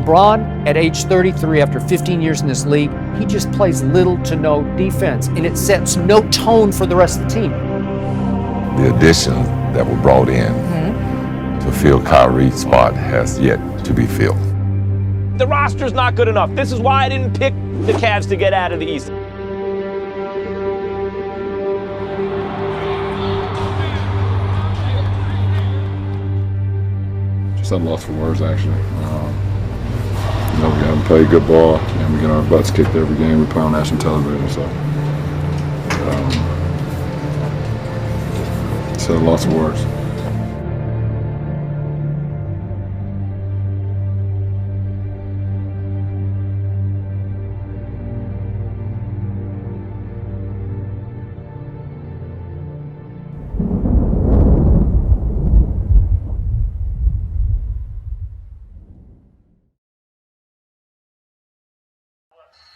LeBron, at age 33, after 15 years in this league, he just plays little to no defense, and it sets no tone for the rest of the team. The additions that were brought in to fill Kyrie's spot has yet to be filled. The roster's not good enough. This is why I didn't pick the Cavs to get out of the East. Just at a loss for words, actually. We haven't played good ball, and we get our butts kicked every game we play on national television. So, it's a loss of words.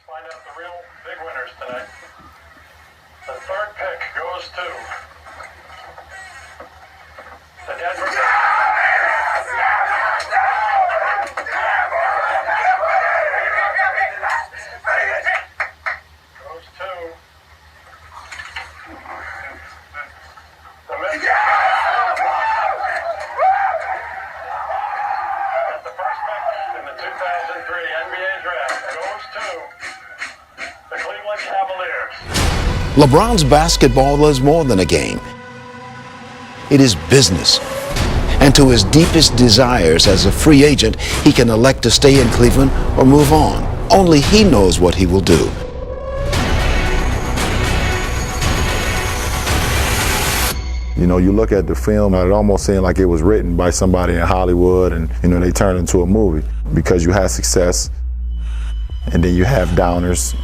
Find out the real big winners tonight. The third pick goes to the Denver Nuggets. Goes to the Memphis. At the first pick in the 2003 NBA draft goes to the Cleveland Cavaliers. LeBron's basketball is more than a game. It is business. And to his deepest desires as a free agent, he can elect to stay in Cleveland or move on. Only he knows what he will do. You know, you look at the film, it almost seemed like it was written by somebody in Hollywood, and they turned it into a movie because you had success and then you have downers.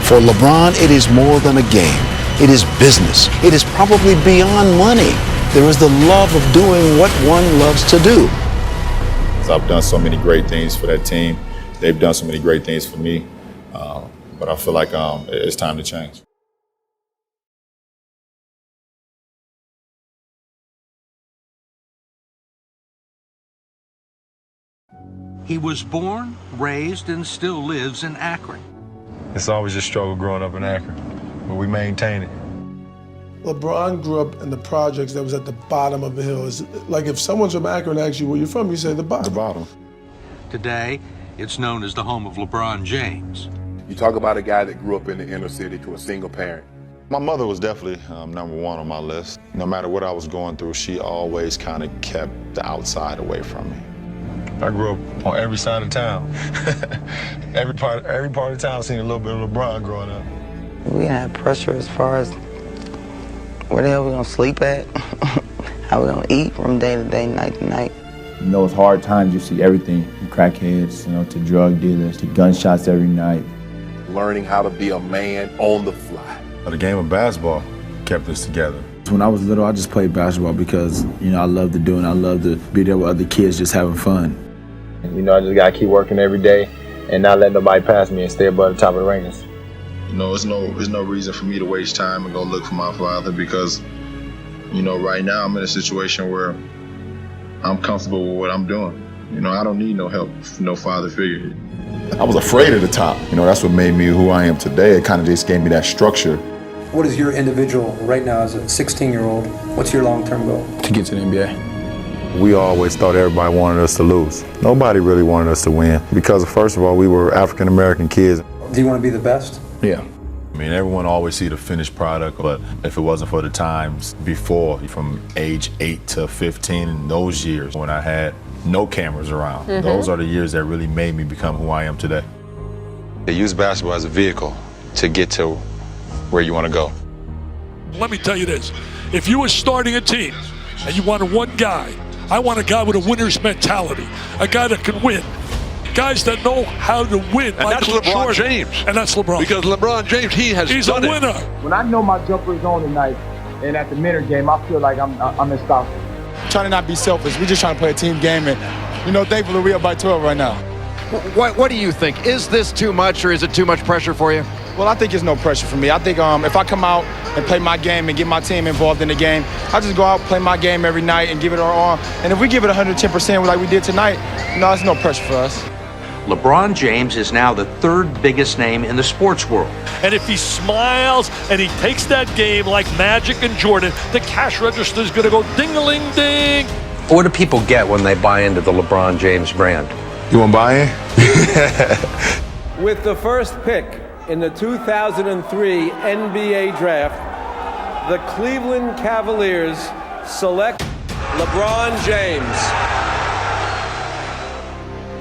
For LeBron, it is more than a game. It is business. It is probably beyond money. There is the love of doing what one loves to do. I've done so many great things for that team. They've done so many great things for me. But I feel like it's time to change. He was born, raised, and still lives in Akron. It's always a struggle growing up in Akron, but we maintain it. LeBron grew up in the projects that was at the bottom of the hill. It's like if someone's from Akron asks you where you're from, you say the bottom. The bottom. Today, it's known as the home of LeBron James. You talk about a guy that grew up in the inner city to a single parent. My mother was definitely number one on my list. No matter what I was going through, she always kind of kept the outside away from me. I grew up on every side of town. every part of town seen a little bit of LeBron growing up. We had pressure as far as where the hell we gonna sleep at, how we gonna eat from day to day, night to night. In those hard times, you see everything from crackheads, to drug dealers, to gunshots every night. Learning how to be a man on the fly. The game of basketball kept us together. When I was little, I just played basketball because, I love to do it. I love to be there with other kids just having fun. I just gotta keep working every day and not let nobody pass me and stay above the top of the rankings. There's no reason for me to waste time and go look for my father because, right now I'm in a situation where I'm comfortable with what I'm doing. I don't need no help, no father figure. I was afraid of the top. That's what made me who I am today. It kind of just gave me that structure. What is your individual right now as a 16-year-old? What's your long-term goal? To get to the NBA. We always thought everybody wanted us to lose. Nobody really wanted us to win because, first of all, we were African-American kids. Do you want to be the best? Yeah. Everyone always see the finished product, but if it wasn't for the times before, from age 8 to 15, in those years when I had no cameras around, those are the years that really made me become who I am today. They use basketball as a vehicle to get to where you want to go. Let me tell you this. If you were starting a team and you wanted one guy, I want a guy with a winner's mentality, a guy that can win. Guys that know how to win. And that's LeBron James. And that's LeBron. Because LeBron James, he's a winner. When I know my jumper is on tonight, and at the minute game, I feel like I'm unstoppable. Trying to not be selfish. We're just trying to play a team game, and thankfully we're up by 12 right now. What do you think? Is this too much, or is it too much pressure for you? Well, I think it's no pressure for me. I think if I come out and play my game and get my team involved in the game. I just go out, play my game every night, and give it our all. And if we give it 110% like we did tonight, no, it's no pressure for us. LeBron James is now the third biggest name in the sports world. And if he smiles and he takes that game like Magic and Jordan, the cash register is going to go ding-a-ling-ding. What do people get when they buy into the LeBron James brand? You want to buy in? With the first pick in the 2003 NBA Draft, the Cleveland Cavaliers select LeBron James.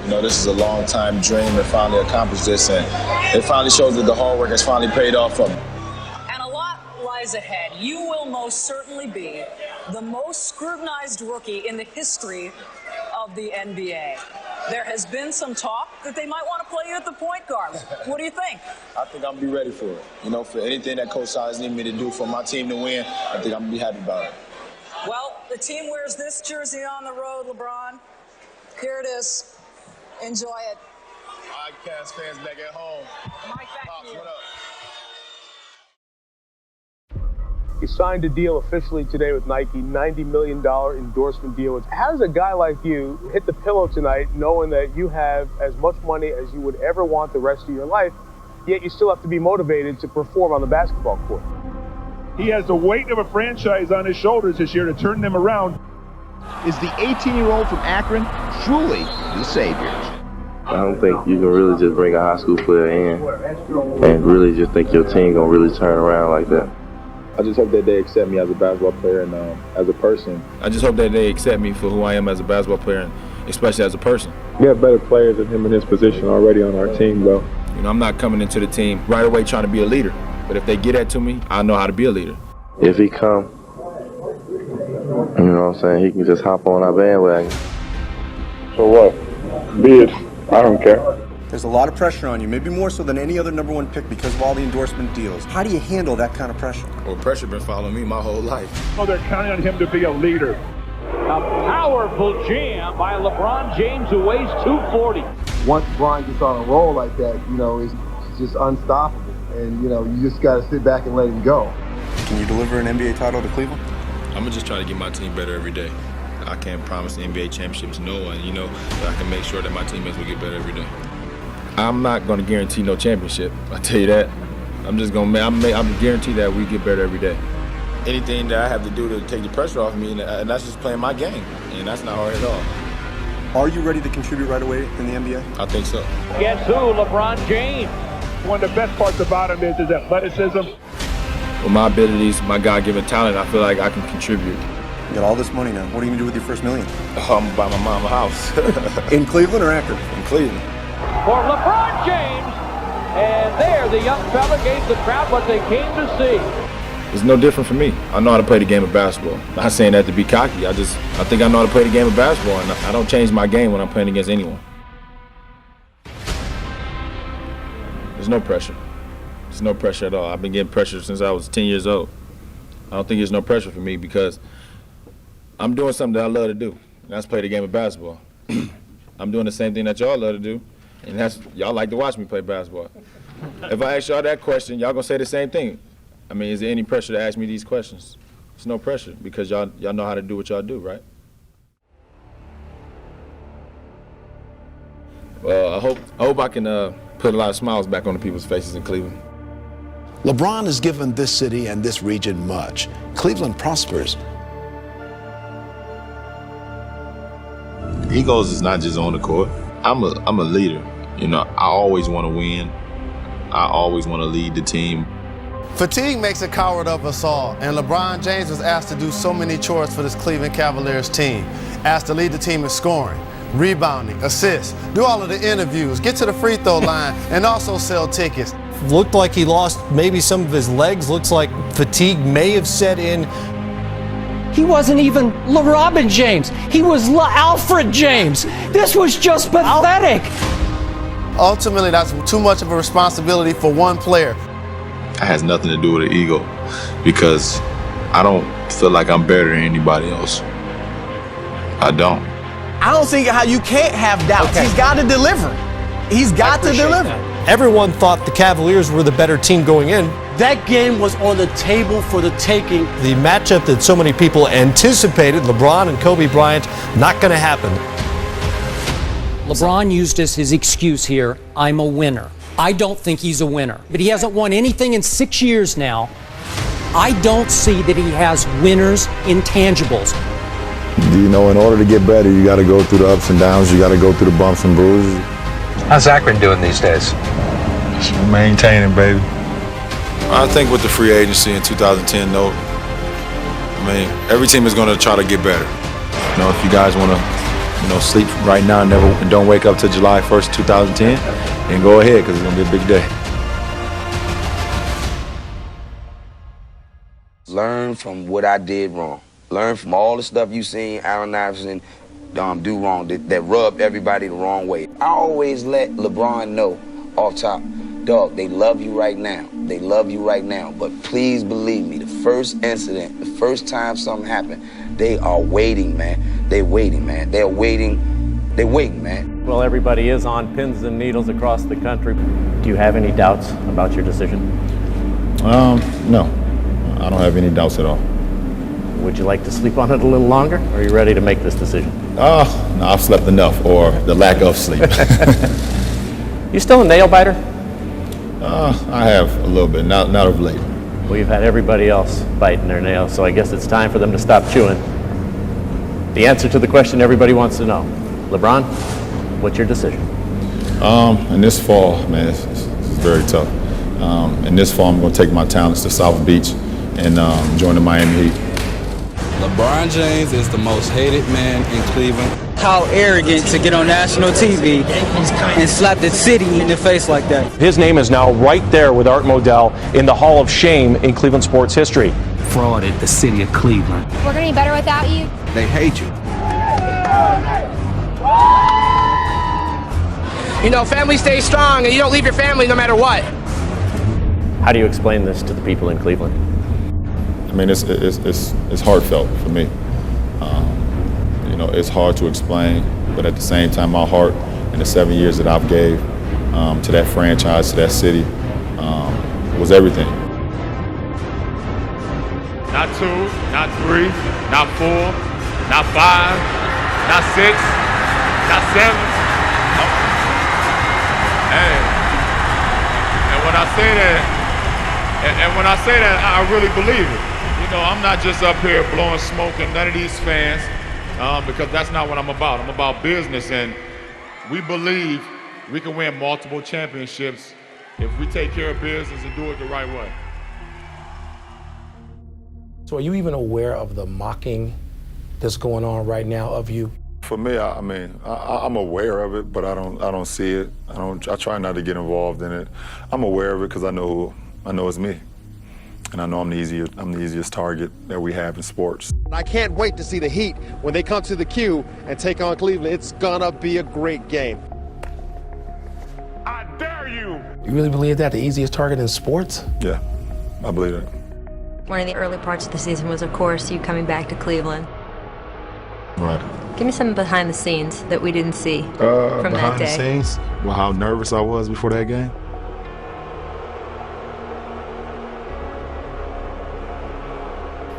You know, this is a long-time dream to finally accomplish this, and it finally shows that the hard work has finally paid off for me. And a lot lies ahead. You will most certainly be the most scrutinized rookie in the history of the NBA. There has been some talk that they might want to play you at the point guard. What do you think? I think I'm going to be ready for it. You know, for anything that Coach Silas needs me to do for my team to win, I think I'm going to be happy about it. Well, the team wears this jersey on the road, LeBron. Here it is. Enjoy it. All right, Cavs fans back at home. Mike, back to you. What up? He signed a deal officially today with Nike, $90 million endorsement deal. How does a guy like you hit the pillow tonight knowing that you have as much money as you would ever want the rest of your life, yet you still have to be motivated to perform on the basketball court? He has the weight of a franchise on his shoulders this year to turn them around. Is the 18-year-old from Akron truly the savior? I don't think you can really just bring a high school player in and really just think your team gonna really turn around like that. I just hope that they accept me as a basketball player and as a person. I just hope that they accept me for who I am as a basketball player, and especially as a person. We have better players than him in his position already on our team, though. You know, I'm not coming into the team right away trying to be a leader, but if they get that to me, I know how to be a leader. If he come, you know what I'm saying, he can just hop on our bandwagon. So what? Be it. I don't care. There's a lot of pressure on you, maybe more so than any other #1 pick because of all the endorsement deals. How do you handle that kind of pressure? Well, pressure been following me my whole life. Oh, they're counting on him to be a leader. A powerful jam by LeBron James, who weighs 240. Once LeBron gets on a roll like that, you know, it's just unstoppable. And, you know, you just got to sit back and let him go. Can you deliver an NBA title to Cleveland? I'm going to just try to get my team better every day. I can't promise the NBA championships, no one, you know, but I can make sure that my teammates will get better every day. I'm not going to guarantee no championship. I tell you that. I'm just going to. I'm guarantee that we get better every day. Anything that I have to do to take the pressure off me, and that's just playing my game, and that's not hard at all. Are you ready to contribute right away in the NBA? I think so. Guess who? LeBron James. One of the best parts about him is his athleticism. With my abilities, my God-given talent, I feel like I can contribute. You got all this money now. What are you going to do with your first $1 million? I'm going to buy my mom a house. In Cleveland or Akron? In Cleveland. For LeBron James, and there the young fella gave the crowd what they came to see. It's no different for me. I know how to play the game of basketball. Not saying that to be cocky. I think I know how to play the game of basketball, and I don't change my game when I'm playing against anyone. There's no pressure. There's no pressure at all. I've been getting pressure since I was 10 years old. I don't think there's no pressure for me because I'm doing something that I love to do, and that's play the game of basketball. I'm doing the same thing that y'all love to do, and that's y'all like to watch me play basketball. If I ask y'all that question, y'all gonna say the same thing. I mean, is there any pressure to ask me these questions? There's no pressure because y'all know how to do what y'all do, right? Well, I hope I can put a lot of smiles back on the people's faces in Cleveland. LeBron has given this city and this region much. Cleveland prospers. Egos is not just on the court. I'm a leader. You know, I always want to win. I always want to lead the team. Fatigue makes a coward of us all, and LeBron James was asked to do so many chores for this Cleveland Cavaliers team. Asked to lead the team in scoring, rebounding, assists, do all of the interviews, get to the free throw line, and also sell tickets. Looked like he lost maybe some of his legs. Looks like fatigue may have set in. He wasn't even LeBron James. He was Alfred James. This was just pathetic. Ultimately, that's too much of a responsibility for one player. It has nothing to do with an ego because I don't feel like I'm better than anybody else. I don't. I don't see how you can't have doubts. Okay. He's got to deliver. He's got to deliver. That. Everyone thought the Cavaliers were the better team going in. That game was on the table for the taking. The matchup that so many people anticipated, LeBron and Kobe Bryant, not going to happen. LeBron used as his excuse here, I'm a winner. I don't think he's a winner, but he hasn't won anything in 6 years now. I don't see that he has winners' intangibles. You know, in order to get better, you got to go through the ups and downs. You got to go through the bumps and bruises. How's Akron doing these days? Maintaining, baby. I think with the free agency in 2010, though, I mean, every team is going to try to get better. You know, if you guys want to, sleep right now and don't wake up till July 1st, 2010, then go ahead, because it's going to be a big day. Learn from what I did wrong. Learn from all the stuff you seen Allen Iverson do wrong, that rubbed everybody the wrong way. I always let LeBron know off top, dog, they love you right now. They love you right now. But please believe me, the first incident, the first time something happened, they are waiting, man. They're waiting, man. They're waiting. They're waiting, man. Well, everybody is on pins and needles across the country. Do you have any doubts about your decision? No. I don't have any doubts at all. Would you like to sleep on it a little longer, or are you ready to make this decision? No, I've slept enough, or the lack of sleep. You still a nail biter? I have a little bit, not of late. Well, you've had everybody else biting their nails, so I guess it's time for them to stop chewing. The answer to the question everybody wants to know. LeBron, what's your decision? In this fall, man, it's very tough. In this fall, I'm going to take my talents to South Beach and join the Miami Heat. LeBron James is the most hated man in Cleveland. How arrogant to get on national TV and slap the city in the face like that. His name is now right there with Art Modell in the Hall of Shame in Cleveland sports history. Frauded the city of Cleveland. We're going to be better without you. They hate you. You know, family stays strong and you don't leave your family no matter what. How do you explain this to the people in Cleveland? I mean, it's heartfelt for me. It's hard to explain, but at the same time, my heart in the 7 years that I've gave to that franchise, to that city, was everything. Not 2, not 3, not 4, not 5, not 6, not 7. Hey, and when I say that, I really believe it. I'm not just up here blowing smoke at none of these fans, because that's not what I'm about. I'm about business, and we believe we can win multiple championships if we take care of business and do it the right way. So are you even aware of the mocking that's going on right now of you? For me, I'm aware of it, but I don't see it. I try not to get involved in it. I'm aware of it because I know it's me. And I know I'm the easiest target that we have in sports. I can't wait to see the Heat when they come to the Q and take on Cleveland. It's gonna be a great game. I dare you! You really believe that, the easiest target in sports? Yeah, I believe that. One of the early parts of the season was, of course, you coming back to Cleveland. Right. Give me some behind the scenes that we didn't see from that day. Behind the scenes? Well, how nervous I was before that game?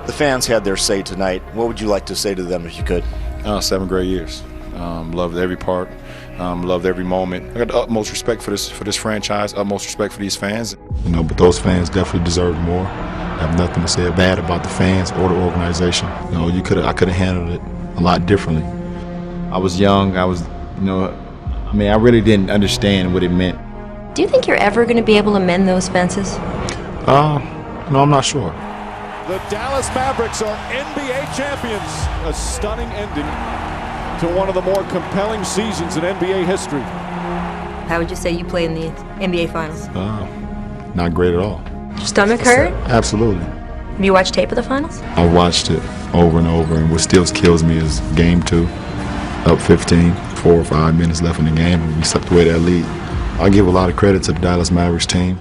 The fans had their say tonight. What would you like to say to them if you could? 7 great years. Loved every part. Loved every moment. I got the utmost respect for this franchise, utmost respect for these fans. But those fans definitely deserve more. I have nothing to say bad about the fans or the organization. I could have handled it a lot differently. I was young. I really didn't understand what it meant. Do you think you're ever going to be able to mend those fences? No, I'm not sure. The Dallas Mavericks are NBA champions. A stunning ending to one of the more compelling seasons in NBA history. How would you say you play in the NBA Finals? Not great at all. Your stomach hurt? Absolutely. Have you watched tape of the finals? I watched it over and over, and what still kills me is game 2, up 15, 4 or 5 minutes left in the game, and we slipped away that lead. I give a lot of credit to the Dallas Mavericks team.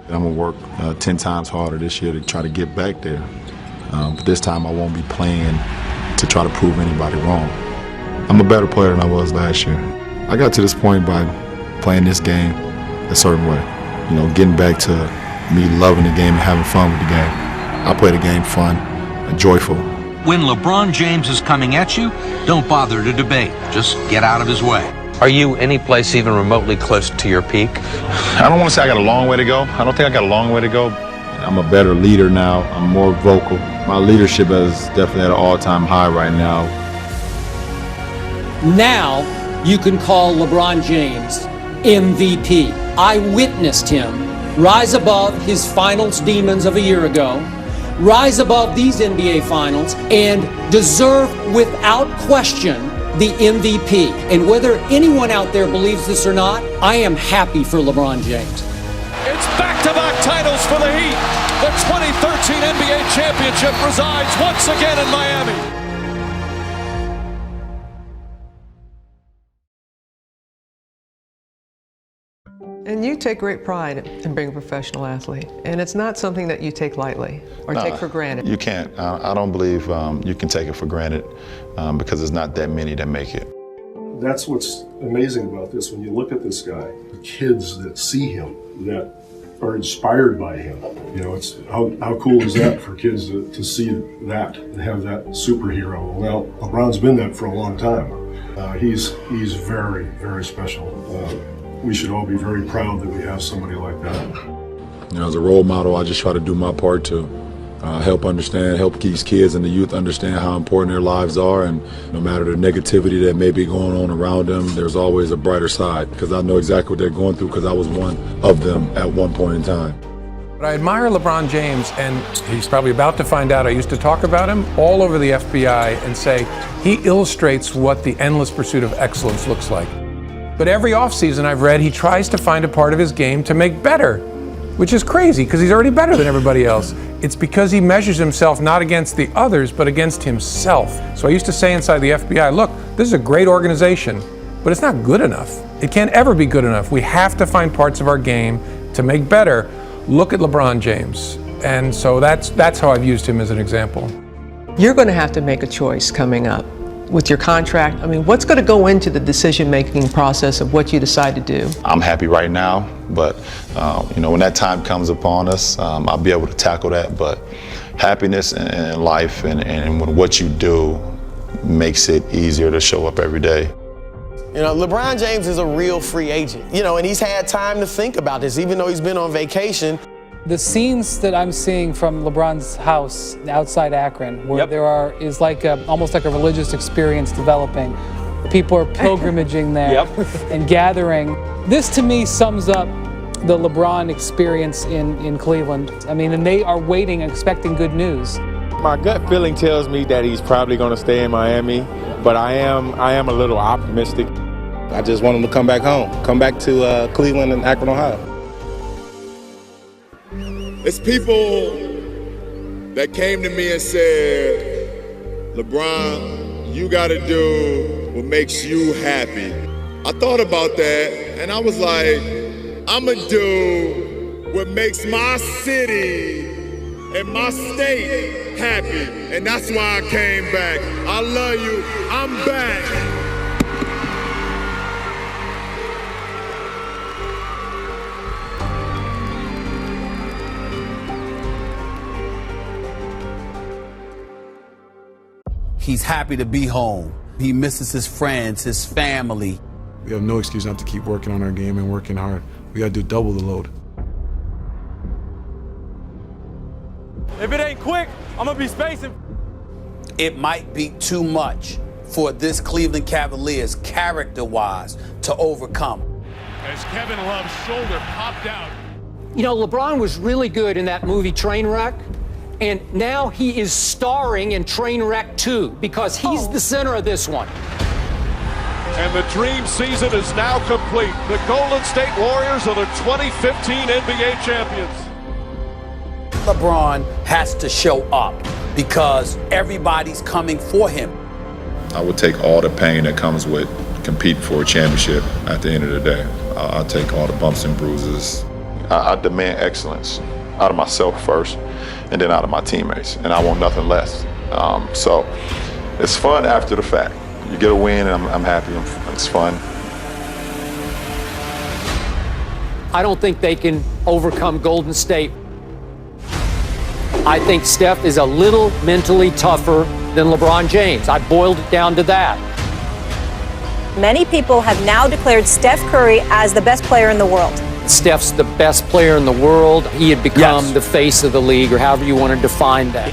I'm going to work 10 times harder this year to try to get back there. But this time I won't be playing to try to prove anybody wrong. I'm a better player than I was last year. I got to this point by playing this game a certain way. Getting back to me loving the game and having fun with the game. I play the game fun and joyful. When LeBron James is coming at you, don't bother to debate. Just get out of his way. Are you any place even remotely close to your peak? I don't want to say I got a long way to go. I don't think I got a long way to go. I'm a better leader now. I'm more vocal. My leadership is definitely at an all-time high right now. Now you can call LeBron James MVP. I witnessed him rise above his finals demons of a year ago, rise above these NBA finals, and deserve without question the MVP. And whether anyone out there believes this or not, I am happy for LeBron James. It's back-to-back titles for the Heat. The 2013 NBA championship resides once again in Miami. And you take great pride in being a professional athlete, and it's not something that you take lightly or take for granted. You can't. I don't believe you can take it for granted because there's not that many that make it. That's what's amazing about this. When you look at this guy, the kids that see him, that are inspired by him. You know, it's how cool is that for kids to see that and have that superhero? Well, LeBron's been that for a long time. He's very, very special. We should all be very proud that we have somebody like that. You know, as a role model, I just try to do my part to help these kids and the youth understand how important their lives are, and no matter the negativity that may be going on around them, there's always a brighter side, because I know exactly what they're going through, because I was one of them at one point in time. But I admire LeBron James, and he's probably about to find out I used to talk about him all over the FBI and say he illustrates what the endless pursuit of excellence looks like. But every offseason I've read he tries to find a part of his game to make better, which is crazy because he's already better than everybody else. It's because he measures himself not against the others, but against himself. So I used to say inside the FBI, look, this is a great organization, but it's not good enough. It can't ever be good enough. We have to find parts of our game to make better. Look at LeBron James. And so that's how I've used him as an example. You're going to have to make a choice coming up with your contract. I mean, what's going to go into the decision-making process of what you decide to do? I'm happy right now, but when that time comes upon us, I'll be able to tackle that. But happiness in life and when what you do makes it easier to show up every day. You know, LeBron James is a real free agent, and he's had time to think about this, even though he's been on vacation. The scenes that I'm seeing from LeBron's house outside Akron, where there is like almost like a religious experience developing. People are pilgrimaging there and gathering. This to me sums up the LeBron experience in Cleveland. I mean, and they are waiting, expecting good news. My gut feeling tells me that he's probably going to stay in Miami, but I am a little optimistic. I just want him to come back home, come back to Cleveland and Akron, Ohio. It's people that came to me and said, LeBron, you got to do what makes you happy. I thought about that, and I was like, I'm going to do what makes my city and my state happy. And that's why I came back. I love you. I'm back. He's happy to be home. He misses his friends, his family. We have no excuse not to keep working on our game and working hard. We got to do double the load. If it ain't quick, I'm going to be spacing. It might be too much for this Cleveland Cavaliers, character-wise, to overcome. As Kevin Love's shoulder popped out. You know, LeBron was really good in that movie Trainwreck. And now he is starring in Trainwreck 2 because he's the center of this one. And the dream season is now complete. The Golden State Warriors are the 2015 NBA champions. LeBron has to show up because everybody's coming for him. I would take all the pain that comes with competing for a championship at the end of the day. I'll take all the bumps and bruises. I demand excellence out of myself first, and then out of my teammates, and I want nothing less. So it's fun after the fact. You get a win, and I'm happy. It's fun. I don't think they can overcome Golden State. I think Steph is a little mentally tougher than LeBron James. I boiled it down to that. Many people have now declared Steph Curry as the best player in the world. Steph's the best player in the world. He had become the face of the league, or however you want to define that.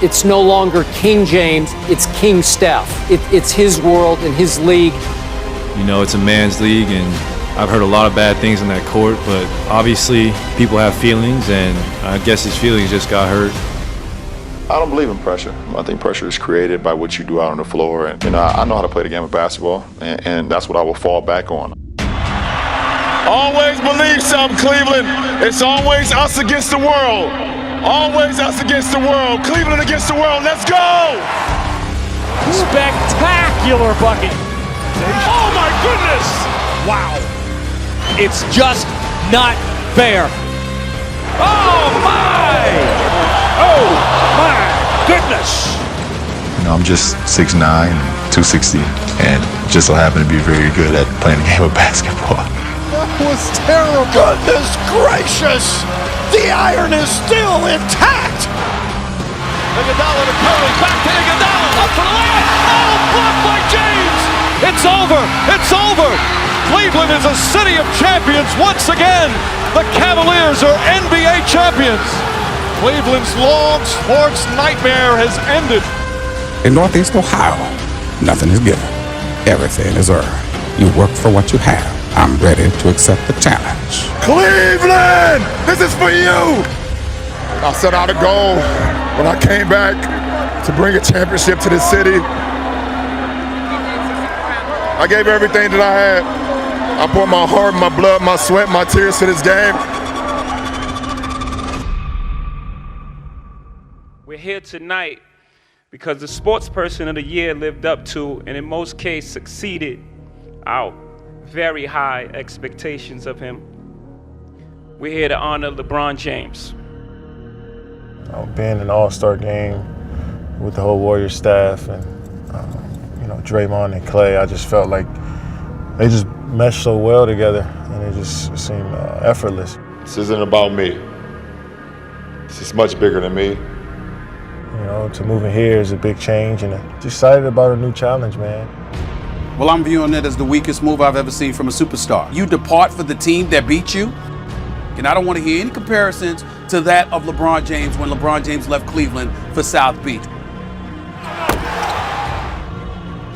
It's no longer King James, it's King Steph. It's his world and his league. You know, it's a man's league, and I've heard a lot of bad things on that court, but obviously people have feelings, and I guess his feelings just got hurt. I don't believe in pressure. I think pressure is created by what you do out on the floor. And I know how to play the game of basketball, and that's what I will fall back on. Always believe something, Cleveland. It's always us against the world. Always us against the world. Cleveland against the world. Let's go! Spectacular bucket. Oh my goodness! Wow. It's just not fair. Oh my! Oh my goodness! You know, I'm just 6'9", 260, and just so happen to be very good at playing the game of basketball. That was terrible. Goodness gracious! The iron is still intact! Iguodala to Curry, back to Iguodala, up for the layup. Oh, blocked by James! It's over! It's over! Cleveland is a city of champions once again. The Cavaliers are NBA champions. Cleveland's long sports nightmare has ended. In Northeast Ohio, nothing is given. Everything is earned. You work for what you have. I'm ready to accept the challenge. Cleveland! This is for you! I set out a goal when I came back to bring a championship to this city. I gave everything that I had. I poured my heart, my blood, my sweat, my tears to this game. We're here tonight because the sports person of the year lived up to, and in most cases succeeded, our very high expectations of him. We're here to honor LeBron James. Being an all-star game with the whole Warriors staff and Draymond and Clay, I just felt like they just meshed so well together, and it just seemed effortless. This isn't about me. This is much bigger than me. You know, to move in here is a big change, and I'm excited about a new challenge, man. Well, I'm viewing it as the weakest move I've ever seen from a superstar. You depart for the team that beat you, and I don't want to hear any comparisons to that of LeBron James when LeBron James left Cleveland for South Beach.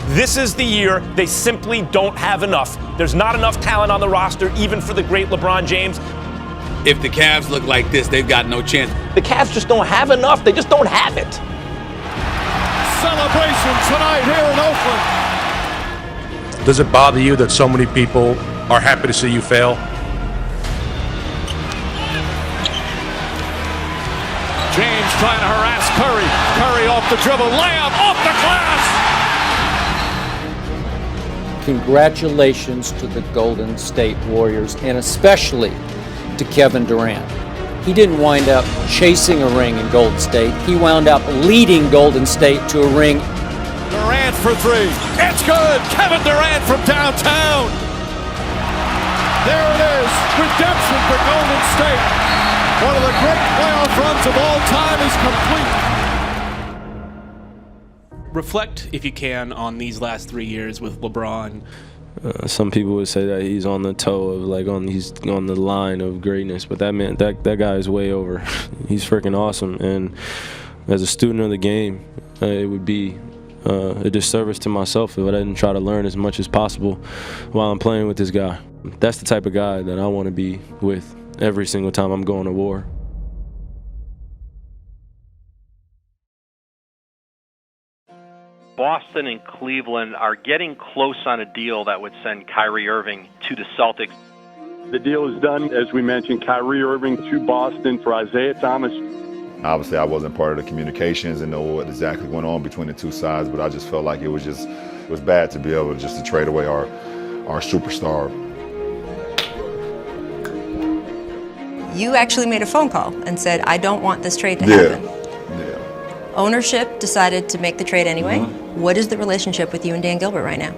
This is the year they simply don't have enough. There's not enough talent on the roster, even for the great LeBron James. If the Cavs look like this, they've got no chance. The Cavs just don't have enough. They just don't have it. Celebration tonight here in Oakland. Does it bother you that so many people are happy to see you fail? James trying to harass Curry. Curry off the dribble, layup off the glass. Congratulations to the Golden State Warriors, and especially to Kevin Durant. He didn't wind up chasing a ring in Golden State. He wound up leading Golden State to a ring. Durant for three. It's good. Kevin Durant from downtown. There it is. Redemption for Golden State. One of the great playoff runs of all time is complete. Reflect, if you can, on these last 3 years with LeBron. Some people would say that he's on the toe of he's on the line of greatness, but that guy is way over. He's freaking awesome, and as a student of the game, it would be a disservice to myself if I didn't try to learn as much as possible while I'm playing with this guy. That's the type of guy that I want to be with every single time I'm going to war. Boston and Cleveland are getting close on a deal that would send Kyrie Irving to the Celtics. The deal is done, as we mentioned, Kyrie Irving to Boston for Isaiah Thomas. Obviously, I wasn't part of the communications and know what exactly went on between the two sides, but I just felt like it was bad to be able to trade away our superstar. You actually made a phone call and said, I don't want this trade to happen. Ownership decided to make the trade anyway. What is the relationship with you and Dan Gilbert right now?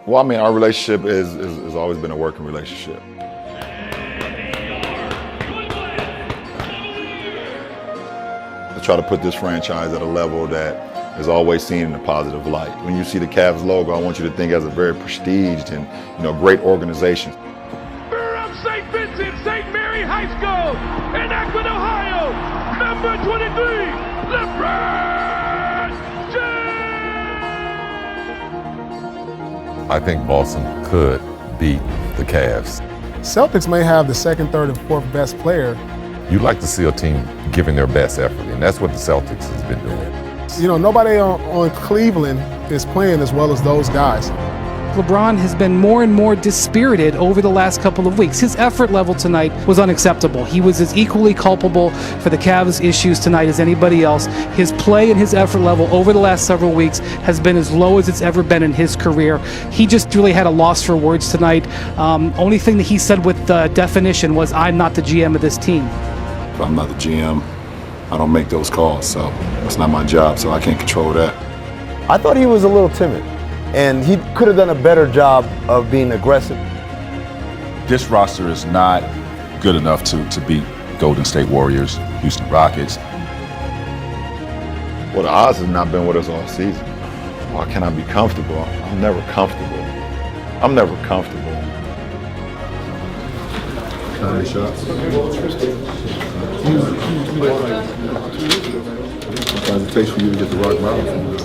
Well, I mean, our relationship has always been a working relationship. I try to put this franchise at a level that is always seen in a positive light. When you see the Cavs logo, I want you to think as a very prestiged and great organization. From St. Vincent, St. Mary High School in Akron, Ohio, number 23, LeBron James! I think Boston could beat the Cavs. Celtics may have the second, third, and fourth best player. You'd like to see a team giving their best effort, and that's what the Celtics has been doing. You know, nobody on Cleveland is playing as well as those guys. LeBron has been more and more dispirited over the last couple of weeks. His effort level tonight was unacceptable. He was as equally culpable for the Cavs' issues tonight as anybody else. His play and his effort level over the last several weeks has been as low as it's ever been in his career. He just really had a loss for words tonight. Only thing that he said with definition was, "I'm not the GM of this team." If I'm not the GM, I don't make those calls, so it's not my job, so I can't control that. I thought he was a little timid, and he could have done a better job of being aggressive. This roster is not good enough to beat Golden State Warriors, Houston Rockets. Well, the odds have not been with us all season. Why can't I be comfortable? I'm never comfortable. I'm never comfortable. Shots. Sometimes it takes for you to get the rock bottom.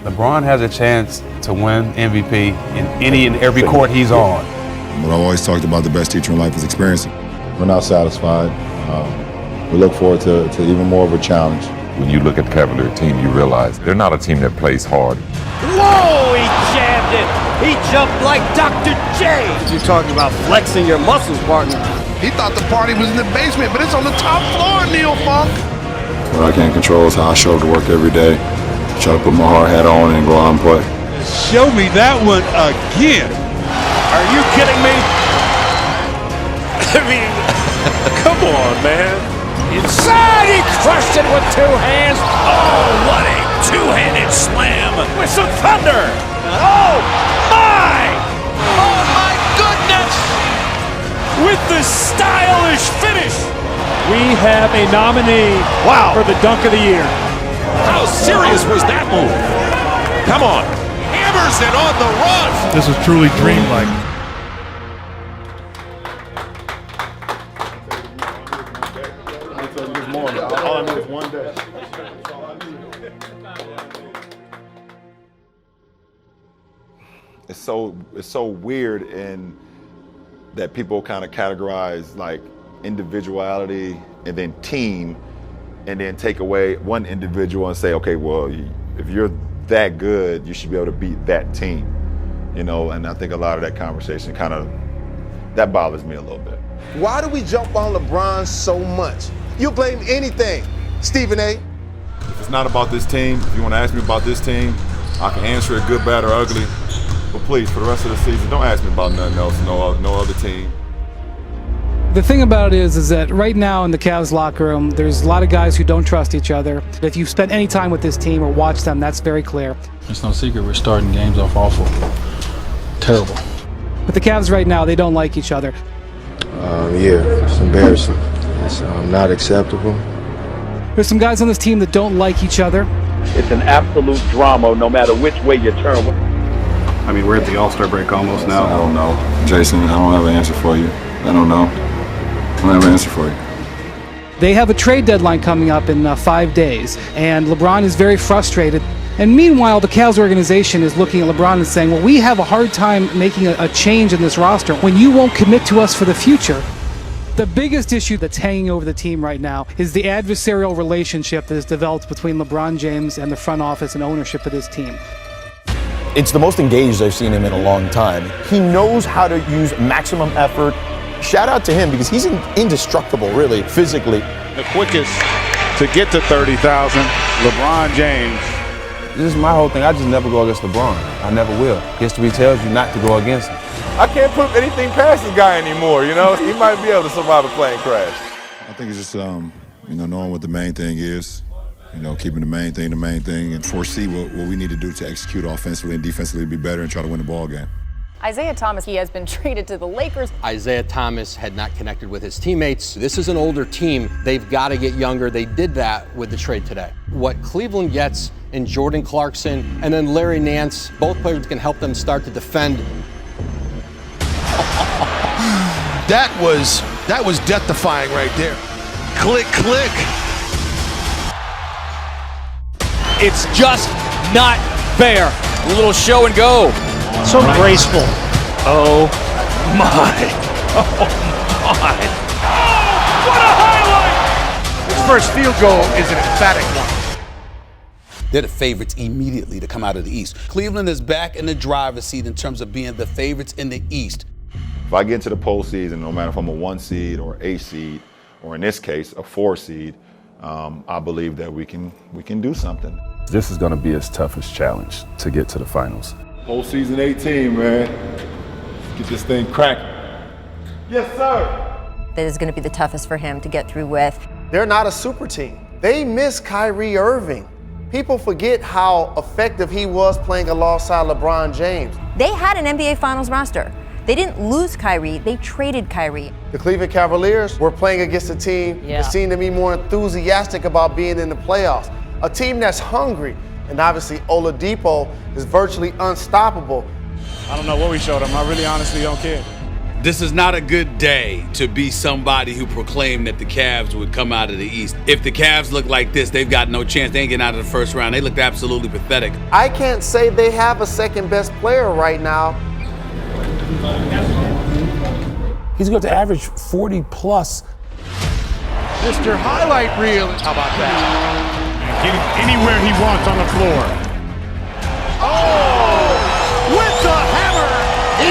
LeBron has a chance to win MVP in any and every court he's on. What I've always talked about, the best teacher in life is experiencing. We're not satisfied. We look forward to even more of a challenge. When you look at the Cavalier team, you realize they're not a team that plays hard. Whoa, he jammed it. He jumped like Dr. J. You're talking about flexing your muscles, partner. He thought the party was in the basement, but it's on the top floor, Neil Funk. What I can't control is how I show up to work every day. Try to put my hard hat on and go out and play. Show me that one again. Are you kidding me? I mean, come on, man. Inside, he crushed it with two hands. Oh, what a two-handed slam with some thunder. Oh, my! Oh, my goodness! With the stylish finish. We have a nominee for the dunk of the year. How serious was that move? Come on. Hammers it on the run. This is truly dreamlike. All I know is one day. It's so weird in that people kind of categorize like individuality and then team, and then take away one individual and say, okay, well, if you're that good, you should be able to beat that team, And I think a lot of that conversation that bothers me a little bit. Why do we jump on LeBron so much? You blame anything, Stephen A. If it's not about this team, if you want to ask me about this team, I can answer it good, bad, or ugly. But please, for the rest of the season, don't ask me about nothing else, no other team. The thing about it is that right now in the Cavs locker room, there's a lot of guys who don't trust each other. If you've spent any time with this team or watched them, that's very clear. It's no secret we're starting games off awful. Terrible. But the Cavs right now, they don't like each other. Yeah, it's embarrassing. It's not acceptable. There's some guys on this team that don't like each other. It's an absolute drama no matter which way you turn. I mean, we're at the All-Star break almost now. I don't know. Jason, I don't have an answer for you. I don't know. I don't have an answer for you. They have a trade deadline coming up in 5 days, and LeBron is very frustrated. And meanwhile, the Cavs organization is looking at LeBron and saying, well, we have a hard time making a change in this roster when you won't commit to us for the future. The biggest issue that's hanging over the team right now is the adversarial relationship that has developed between LeBron James and the front office and ownership of this team. It's the most engaged I've seen him in a long time. He knows how to use maximum effort. Shout out to him because he's indestructible, really, physically. The quickest to get to 30,000, LeBron James. This is my whole thing. I just never go against LeBron. I never will. History tells you not to go against him. I can't put anything past this guy anymore, He might be able to survive a plane crash. I think it's just, knowing what the main thing is. You know, keeping the main thing, and foresee what we need to do to execute offensively and defensively to be better and try to win the ball game. Isaiah Thomas, he has been traded to the Lakers. Isaiah Thomas had not connected with his teammates. This is an older team. They've got to get younger. They did that with the trade today. What Cleveland gets in Jordan Clarkson and then Larry Nance, both players can help them start to defend. That was death-defying right there. Click, click. It's just not fair. A little show and go. So graceful. Oh my. Oh my. Oh, what a highlight! His first field goal is an emphatic one. They're the favorites immediately to come out of the East. Cleveland is back in the driver's seat in terms of being the favorites in the East. If I get into the postseason, no matter if I'm a 1 seed or 8 seed, or in this case, a 4 seed, I believe that we can do something. This is going to be his toughest challenge to get to the finals. Postseason 18, man. Let's get this thing cracking. Yes, sir. That is going to be the toughest for him to get through with. They're not a super team. They miss Kyrie Irving. People forget how effective he was playing alongside LeBron James. They had an NBA Finals roster. They didn't lose Kyrie, they traded Kyrie. The Cleveland Cavaliers were playing against a team that seemed to be more enthusiastic about being in the playoffs. A team that's hungry, and obviously Oladipo is virtually unstoppable. I don't know what we showed him. I really honestly don't care. This is not a good day to be somebody who proclaimed that the Cavs would come out of the East. If the Cavs look like this, they've got no chance. They ain't getting out of the first round. They looked absolutely pathetic. I can't say they have a second best player right now. He's going to average 40 plus. Mr. Highlight Reel. How about that? Get him anywhere he wants on the floor. Oh! With the hammer!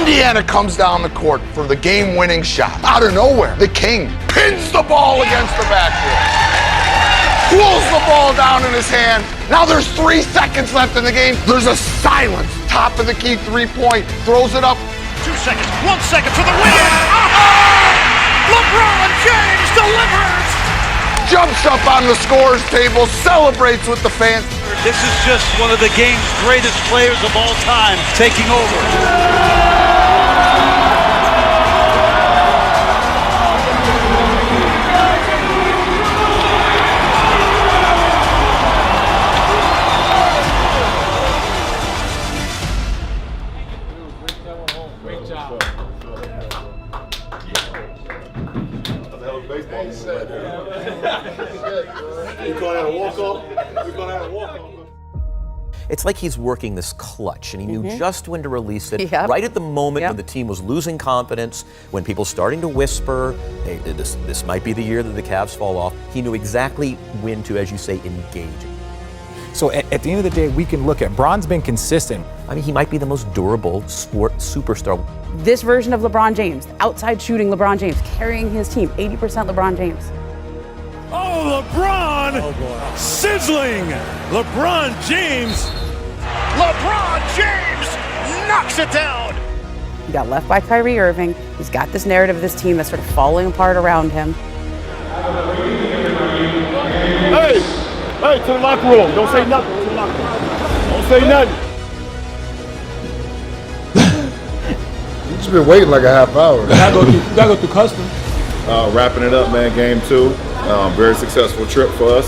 Indiana comes down the court for the game-winning shot. Out of nowhere, the King pins the ball against the backboard. Pulls the ball down in his hand. Now there's 3 seconds left in the game. There's a silence. Top of the key three-point. Throws it up. 2 seconds. 1 second for the win. LeBron James delivers. Jumps up on the scores table. Celebrates with the fans. This is just one of the game's greatest players of all time taking over. It's like he's working this clutch, and he knew just when to release it, right at the moment when the team was losing confidence, when people starting to whisper, hey, this might be the year that the Cavs fall off. He knew exactly when to, as you say, engage. So at the end of the day, we can look at Bron's been consistent. I mean, he might be the most durable sport superstar. This version of LeBron James, outside shooting LeBron James, carrying his team, 80% LeBron James. Oh, LeBron! Oh, boy. Sizzling! LeBron James! LeBron James knocks it down! He got left by Kyrie Irving. He's got this narrative of this team that's sort of falling apart around him. Hey, to the locker room. Don't say nothing. To the locker room. Don't say nothing. You just been waiting like a half hour. You gotta go through customs. Wrapping it up, man, game 2. Very successful trip for us.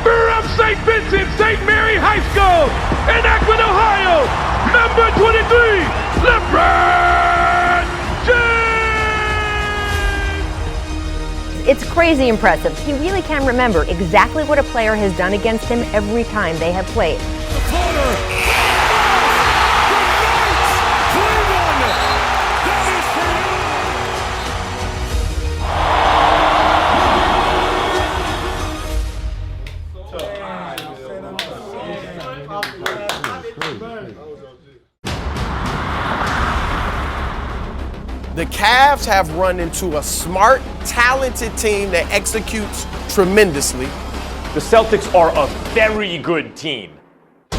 We're up St. Vincent St. Mary High School in Akron, Ohio. Number 23, LeBron James! It's crazy impressive. He really can remember exactly what a player has done against him every time they have played. The Cavs have run into a smart, talented team that executes tremendously. The Celtics are a very good team.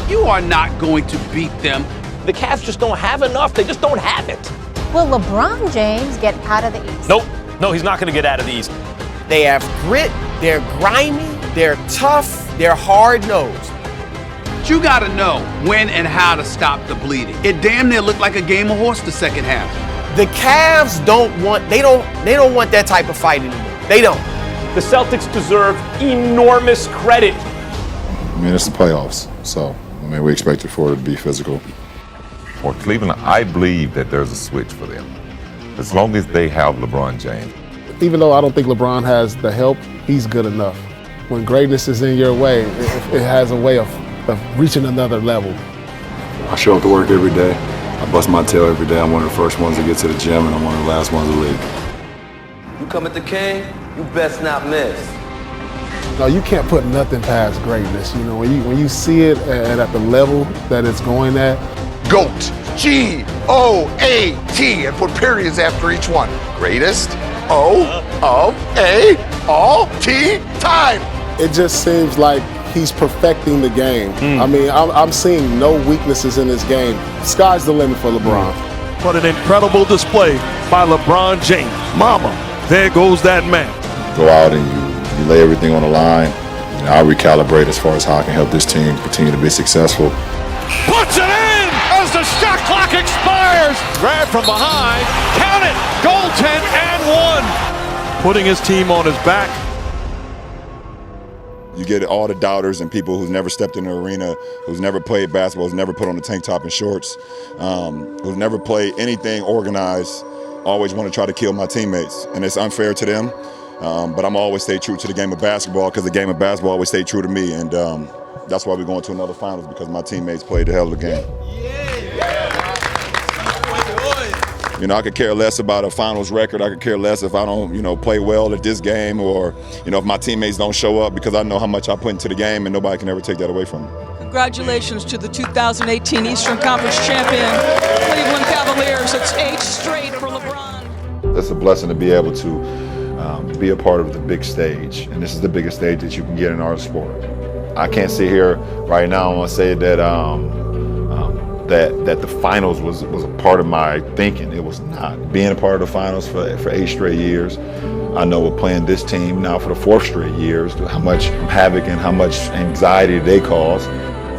You are not going to beat them. The Cavs just don't have enough. They just don't have it. Will LeBron James get out of the East? Nope. No, he's not going to get out of the East. They have grit, they're grimy, They're tough, they're hard-nosed. You gotta know when and how to stop the bleeding. It damn near looked like a game of horse the second half. The Cavs don't want that type of fight anymore. They don't. The Celtics deserve enormous credit. I mean, it's the playoffs, so I mean, we expected for it to be physical. For Cleveland, I believe that there's a switch for them. As long as they have LeBron James. Even though I don't think LeBron has the help, he's good enough. When greatness is in your way, it has a way of reaching another level. I show up to work every day. I bust my tail every day. I'm one of the first ones to get to the gym, and I'm one of the last ones to leave. You come at the King, you best not miss. No, you can't put nothing past greatness. You know, when you see it at the level that it's going at. GOAT, G-O-A-T, and put periods after each one. Greatest, O-of-A-all-T time. It just seems like he's perfecting the game. I mean, I'm seeing no weaknesses in this game. Sky's the limit for LeBron. What an incredible display by LeBron James. Mama, there goes that man. Go out and you lay everything on the line. And I recalibrate as far as how I can help this team continue to be successful. Puts it in as the shot clock expires. Grab from behind, count it, goaltend and one. Putting his team on his back. You get all the doubters and people who's never stepped in the arena, who's never played basketball, who's never put on a tank top and shorts, who's never played anything organized, always want to try to kill my teammates. And it's unfair to them, but I'm always stay true to the game of basketball because the game of basketball always stayed true to me. And that's why we're going to another finals, because my teammates played the hell of the game. You know, I could care less about a finals record. I could care less if I don't, play well at this game, or, if my teammates don't show up, because I know how much I put into the game and nobody can ever take that away from me. Congratulations to the 2018 Eastern Conference champion, Cleveland Cavaliers. It's 8 straight for LeBron. It's a blessing to be able to be a part of the big stage, and this is the biggest stage that you can get in our sport. I can't sit here right now and say that that the finals was a part of my thinking. It was not. Being a part of the finals for 8 straight years, I know with playing this team now for the 4th straight years, how much havoc and how much anxiety they cause.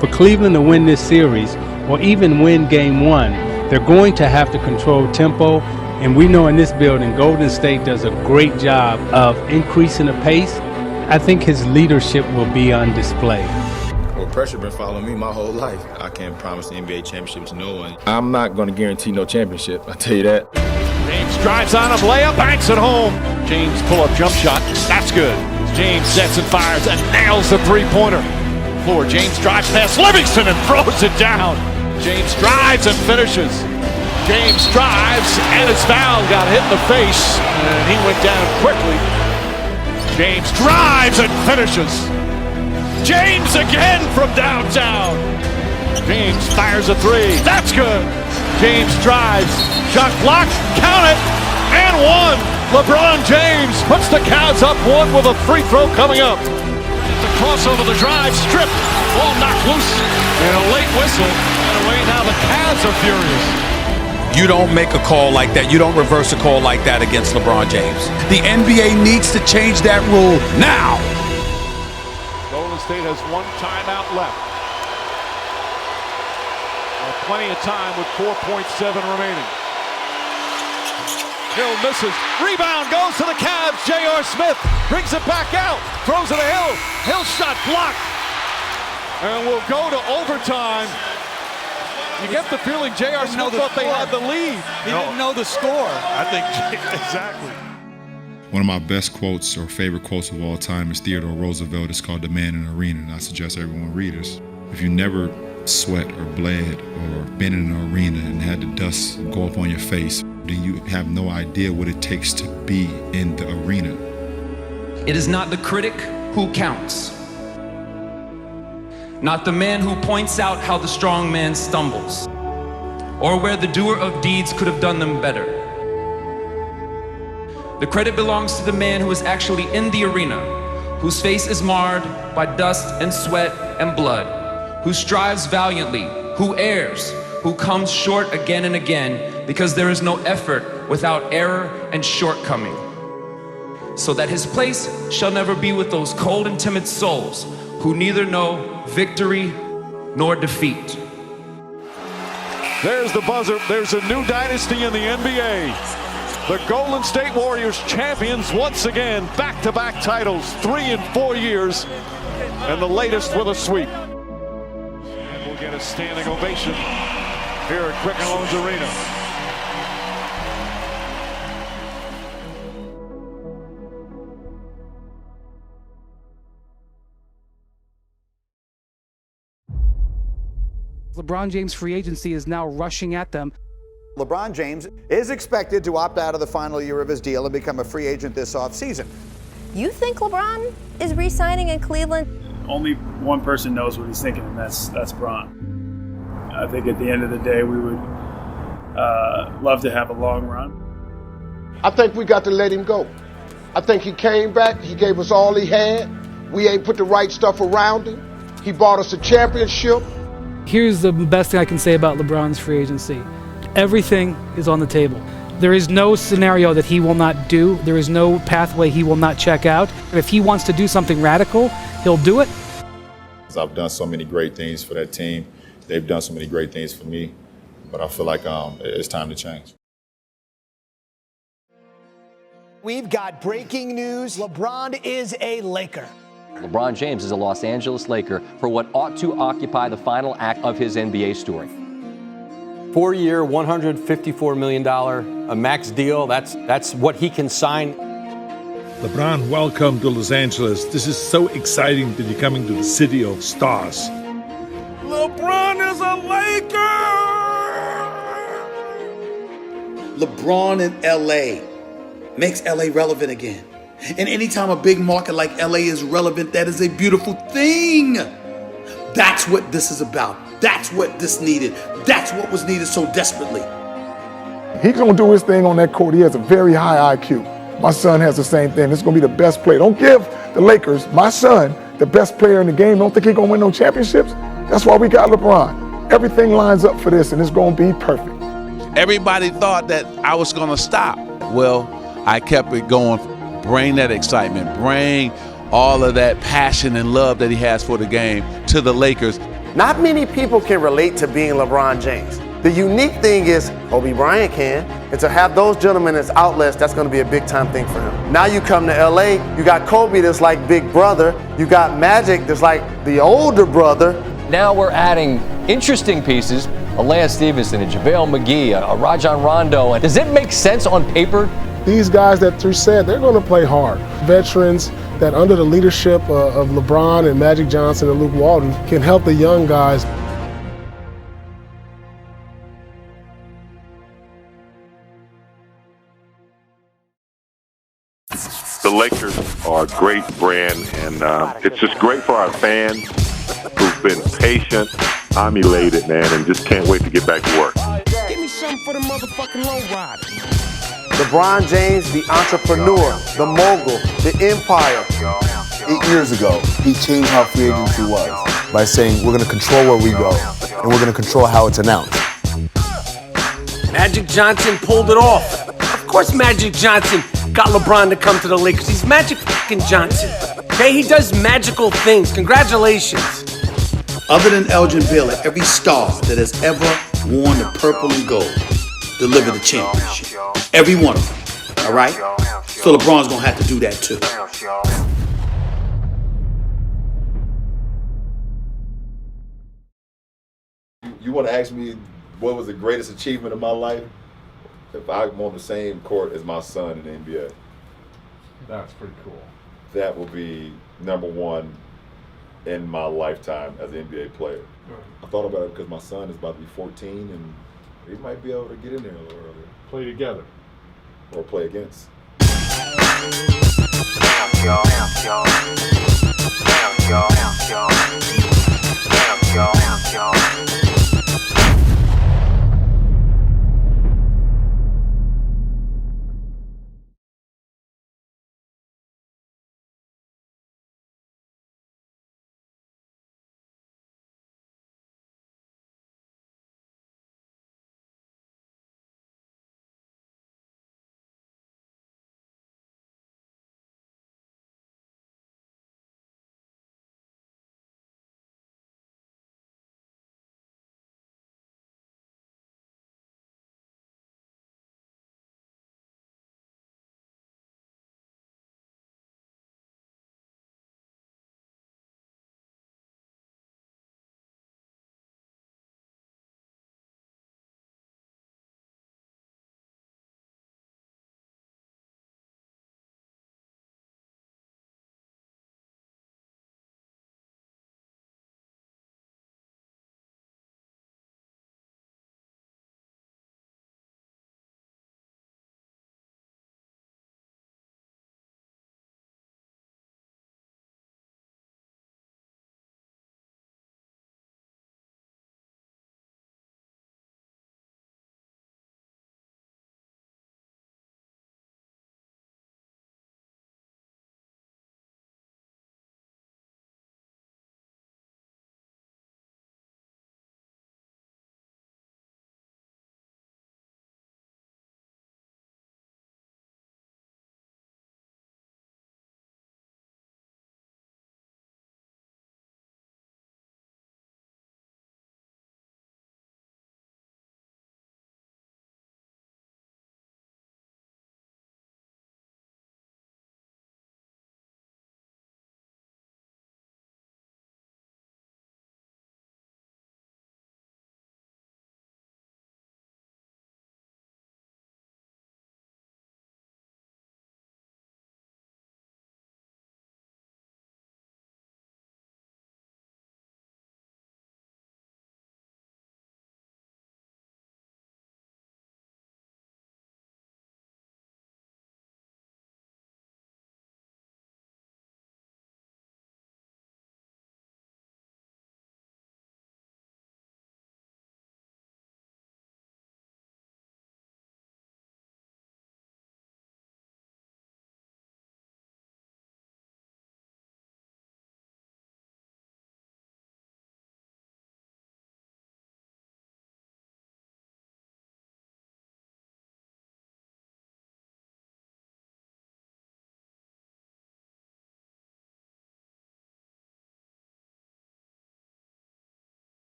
For Cleveland to win this series, or even win game 1, they're going to have to control tempo. And we know in this building, Golden State does a great job of increasing the pace. I think his leadership will be on display. Well, pressure been following me my whole life. I can't promise the NBA championship to no one. I'm not going to guarantee no championship, I'll tell you that. James drives on him, layup, banks it home. James pull-up jump shot, that's good. James sets and fires and nails the three-pointer. Floor, James drives past Livingston and throws it down. James drives and finishes. James drives and his foul got hit in the face and he went down quickly. James drives and finishes. James again from downtown. James fires a three. That's good. James drives. Shot blocked. Count it. And one. LeBron James puts the Cavs up 1 with a free throw coming up. The crossover, the drive, stripped. Ball knocked loose. And a late whistle. And away now the Cavs are furious. You don't make a call like that. You don't reverse a call like that against LeBron James. The NBA needs to change that rule now. Golden State has 1 timeout left. Plenty of time with 4.7 remaining. Hill misses. Rebound goes to the Cavs. J.R. Smith brings it back out. Throws it to Hill. Hill shot blocked. And we'll go to overtime. You get the feeling J.R. Smith thought they had the lead. He didn't know the score. I think exactly. One of my best quotes or favorite quotes of all time is Theodore Roosevelt. It's called "The Man in the Arena," and I suggest everyone read it. If you never sweat or bled or been in an arena and had the dust go up on your face, then you have no idea what it takes to be in the arena. It is not the critic who counts, not the man who points out how the strong man stumbles, or where the doer of deeds could have done them better. The credit belongs to the man who is actually in the arena, whose face is marred by dust and sweat and blood, who strives valiantly, who errs, who comes short again and again, because there is no effort without error and shortcoming. so that his place shall never be with those cold and timid souls who neither know victory nor defeat. There's the buzzer. There's a new dynasty in the NBA. The Golden State Warriors champions once again, back-to-back titles, 3 in 4 years, and the latest with a sweep. And we'll get a standing ovation here at Quicken Loans Arena. LeBron James' free agency is now rushing at them. LeBron James is expected to opt out of the final year of his deal and become a free agent this offseason. You think LeBron is re-signing in Cleveland? Only one person knows what he's thinking, and that's Bron. I think at the end of the day, we would love to have a long run. I think we got to let him go. I think he came back. He gave us all he had. We ain't put the right stuff around him. He bought us a championship. Here's the best thing I can say about LeBron's free agency. Everything is on the table. There is no scenario that he will not do. There is no pathway he will not check out. If he wants to do something radical, he'll do it. I've done so many great things for that team. They've done so many great things for me. But I feel like it's time to change. We've got breaking news. LeBron is a Laker. LeBron James is a Los Angeles Laker for what ought to occupy the final act of his NBA story. 4-year, $154 million, a max deal. That's what he can sign. LeBron, welcome to Los Angeles. This is so exciting that you're coming to the city of stars. LeBron is a Laker! LeBron in LA makes LA relevant again. And anytime a big market like LA is relevant, that is a beautiful thing. That's what this is about. That's what this needed. That's what was needed so desperately. He's going to do his thing on that court. He has a very high IQ. My son has the same thing. It's going to be the best player. Don't give the Lakers, my son, the best player in the game. Don't think he's going to win no championships. That's why we got LeBron. Everything lines up for this, and it's going to be perfect. Everybody thought that I was going to stop. Well, I kept it going. Bring that excitement. Bring all of that passion and love that he has for the game to the Lakers. Not many people can relate to being LeBron James. The unique thing is Kobe Bryant can, and to have those gentlemen as outlets, that's going to be a big time thing for him. Now you come to LA, you got Kobe that's like big brother, you got Magic that's like the older brother. Now we're adding interesting pieces, a Lance Stevenson, a JaVale McGee, a Rajon Rondo. Does it make sense on paper? These guys that Drew said, they're going to play hard. Veterans that under the leadership of LeBron and Magic Johnson and Luke Walton can help the young guys. The Lakers are a great brand, and it's just great for our fans who've been patient. I'm elated, man, and just can't wait to get back to work. Give me something for the motherfucking low riders. LeBron James, the entrepreneur, the mogul, the empire. 8 years ago, he changed how free agency was by saying we're going to control where we go and we're going to control how it's announced. Magic Johnson pulled it off. Of course Magic Johnson got LeBron to come to the Lakers. He's Magic fucking Johnson. Okay, he does magical things. Congratulations. Other than Elgin Baylor, every star that has ever worn the purple and gold delivered the championship. Every one of them. All right? So LeBron's going to have to do that too. You want to ask me what was the greatest achievement of my life? If I'm on the same court as my son in the NBA. That's pretty cool. That will be number one in my lifetime as an NBA player. I thought about it because my son is about to be 14 and he might be able to get in there a little earlier. Play together. Or play against.